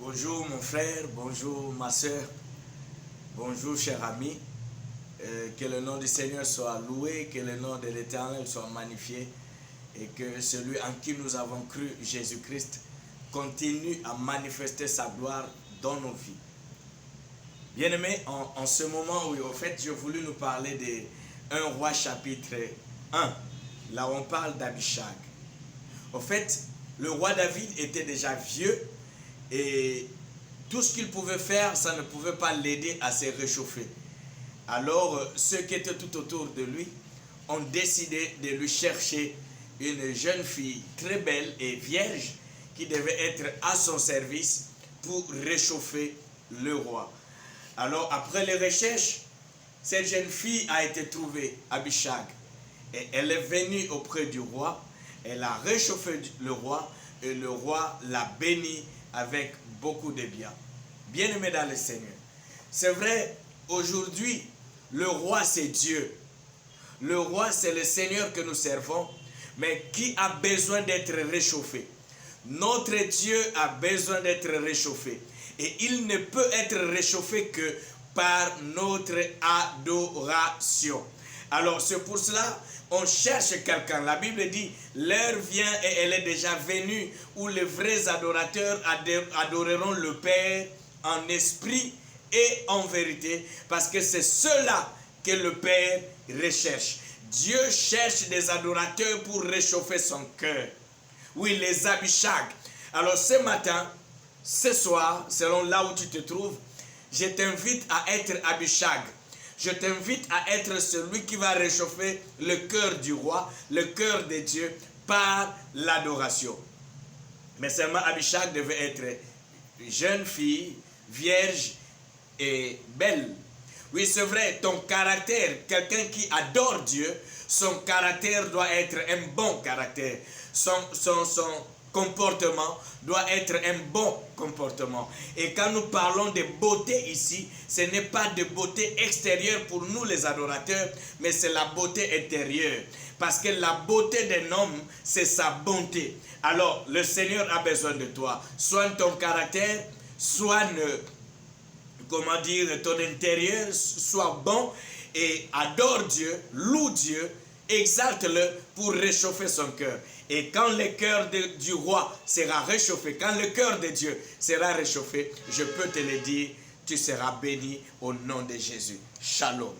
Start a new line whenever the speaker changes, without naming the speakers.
Bonjour mon frère, bonjour ma soeur, bonjour cher ami. Que le nom du Seigneur soit loué, que le nom de l'Éternel soit magnifié et que celui en qui nous avons cru, Jésus-Christ, continue à manifester sa gloire dans nos vies. Bien-aimés, en ce moment, oui, au fait, j'ai voulu nous parler de 1 Roi chapitre 1, là où on parle d'Abishag. Au fait, le roi David était déjà vieux et tout ce qu'il pouvait faire, ça ne pouvait pas l'aider à se réchauffer. Alors, ceux qui étaient tout autour de lui ont décidé de lui chercher une jeune fille très belle et vierge qui devait être à son service pour réchauffer le roi. Alors, après les recherches, cette jeune fille a été trouvée, Abishag, et elle est venue auprès du roi. Elle a réchauffé le roi et le roi l'a béni avec beaucoup de biens. Bien-aimé dans le Seigneur, c'est vrai, aujourd'hui, le roi c'est Dieu. Le roi c'est le Seigneur que nous servons, mais qui a besoin d'être réchauffé? Notre Dieu a besoin d'être réchauffé. Et il ne peut être réchauffé que par notre adoration. Alors c'est pour cela on cherche quelqu'un. La Bible dit, l'heure vient et elle est déjà venue où les vrais adorateurs adoreront le Père en esprit et en vérité, parce que c'est cela que le Père recherche. Dieu cherche des adorateurs pour réchauffer son cœur. Oui, les Abishag. Alors ce matin, ce soir, selon là où tu te trouves, je t'invite à être Abishag. Je t'invite à être celui qui va réchauffer le cœur du roi, le cœur de Dieu par l'adoration. Mais seulement Abishag devait être jeune fille, vierge et belle. Oui, c'est vrai, ton caractère, quelqu'un qui adore Dieu, son caractère doit être un bon caractère. Son comportement doit être un bon comportement. Et quand nous parlons de beauté ici, ce n'est pas de beauté extérieure pour nous les adorateurs, mais c'est la beauté intérieure. Parce que la beauté d'un homme, c'est sa bonté. Alors, le Seigneur a besoin de toi. Soigne ton caractère, soigne, comment dire, ton intérieur, sois bon et adore Dieu, loue Dieu, exalte-le pour réchauffer son cœur. Et quand le cœur du roi sera réchauffé, quand le cœur de Dieu sera réchauffé, je peux te le dire, tu seras béni au nom de Jésus. Shalom.